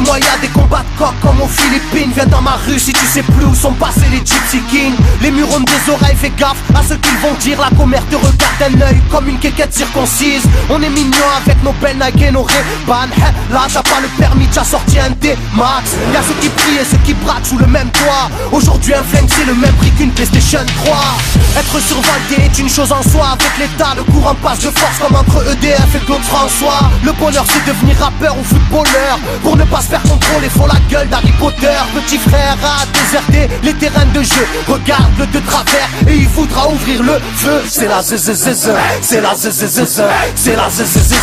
moi y'a des combats de coq comme aux Philippines. Viens dans ma rue si tu sais plus où sont passés les Gypsy Kings. Les murs ont des oreilles, fais gaffe à ce qu'ils vont dire. La commère te regarde d'un œil comme une quéquette circoncise. On est mignon avec nos belles Nike et nos Ray-Ban. Là t'as pas le permis, t'as sorti un D-Max. Y'a ceux qui prient et ceux qui braquent sous le même toit. Aujourd'hui un flingue c'est le même prix qu'une PlayStation 3. Être survolté est une chose en soi. Avec l'état le courant passe de force comme entre EDF et Claude François. Le bonheur c'est devenir rappeur ou footballeur. Pour ne pas se faire contrôler faut la gueule d'Harry Potter. Petit frère a déserté les terrains de jeu. Regarde-le de travers et il voudra ouvrir le feu. C'est la zzzz, c'est la zzzz, c'est la zzzz,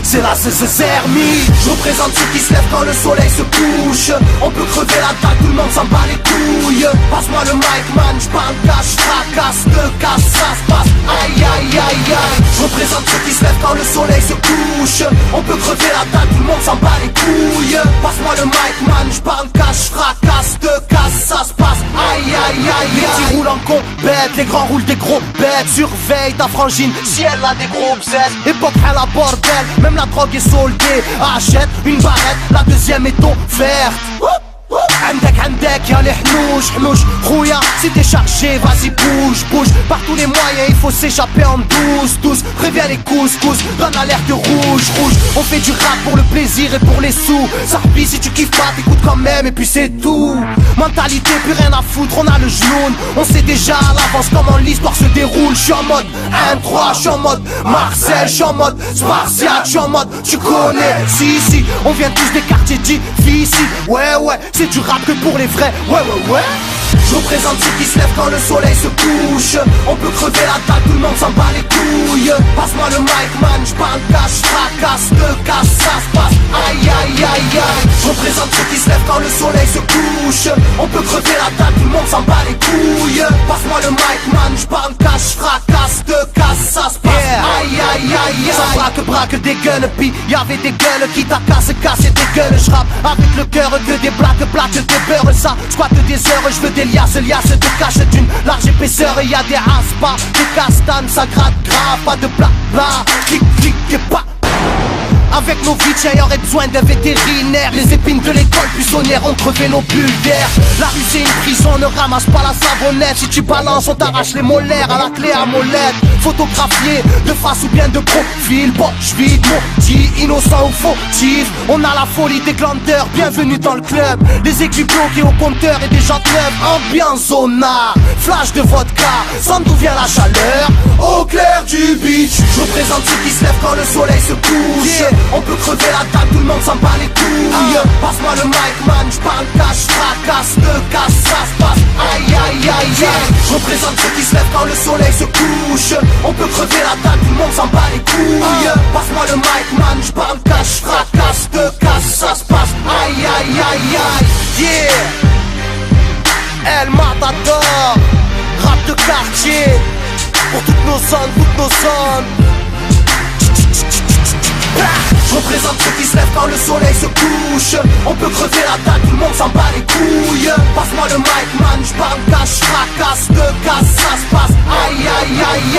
c'est la zzzermie. Je représente ceux qui se lèvent quand le soleil se couche. On peut crever la dalle, tout le monde s'en bat les couilles. Passe-moi le mic man, j'parle cache, fracasse, te casse, ça se passe. Aïe aïe aïe aïe. Je représente ceux qui se lèvent quand le soleil se couche. On peut crever la dalle, tout le monde s'en bat les couilles. Passe-moi le mic man, j'parle cache, fracasse, te casse, ça se passe. Aïe aïe aïe. Les petits roulent en compète, les grands roulent des gros bêtes. Surveille ta frangine si elle a des gros bzètes. Époque à la bordel, même la drogue est soldée. Achète une barrette, la deuxième est offerte. عندك يا الحنوش حنوش خويا si t'es chargé vas-y bouge bouge. Par tous les moyens il faut s'échapper en douce. Préviens les couscous, donne alerte rouge. On fait du rap pour le plaisir et pour les sous. Sarpi si tu kiffes pas t'écoutes quand même et puis c'est tout. Mentalité plus rien à foutre, on a le genou. On sait déjà à l'avance comment l'histoire se déroule. J'suis en mode 1-3, j'suis en mode Marcel, j'suis en mode Spartiate, j'suis en mode tu connais. Si on vient tous des quartiers difficiles. Ouais c'est du rap que pour les vrais, ouais. Je représente ceux qui se lèvent quand le soleil se couche. On peut crever la dalle, tout le monde s'en bat les couilles. Passe-moi le mic man, j'parle cache, fracasse, te casse, ça se passe. Aïe aïe aïe aïe. Je représente ceux qui se lèvent quand le soleil se couche. On peut crever la dalle, tout le monde s'en bat les couilles. Passe-moi le mic man, j'parle cache, fracasse, te casse, ça se passe. Aïe aïe aïe aïe. Ça braque des gueules, pis y'avait des gueules qui t'a cassé des gueules. J'rappe avec le cœur que des plaques de beurre. Ça squatte des heures, j'veux des liasses de cache d'une large épaisseur. Et y'a des aspas, des castanes, ça gratte grave. Pas de blabla, clic et pas. Avec nos vies, il y aurait besoin d'un vétérinaire. Les épines de l'école buissonnière ont crevé nos bulles d'air. La rue c'est une prison, ne ramasse pas la savonnette. Si tu balances, on t'arrache les molaires à la clé à molette. Photographié de face ou bien de profil. Bon, j'vide maudit, innocent ou fautif. On a la folie des glandeurs, bienvenue dans le club. Les aiguilles bloquées au compteur et des jantes neuves. Ambiance zona, flash de vodka. Sans d'où vient la chaleur, au clair du beach. Je représente ceux qui se lèvent quand le soleil se couche. On peut crever la table, tout le monde s'en bat les couilles. Passe-moi le mic man, j'parle cache, fracasse, te casse, ça se passe. Aïe aïe aïe aïe. Je représente ceux qui se lèvent quand le soleil se couche. On peut crever la table, tout le monde s'en bat les couilles. Passe-moi le mic man, j'parle cache, fracasse, te casse, ça se passe. Aïe aïe aïe aïe. Yeah. El Matador, rap de quartier. Pour toutes nos zones. Je représente ceux qui se lèvent quand le soleil se couche. On peut crever la dalle, tout le monde s'en bat les couilles. Passe-moi le mic man, j'parle cache, fracasse, te casse, ça se passe. Aïe aïe aïe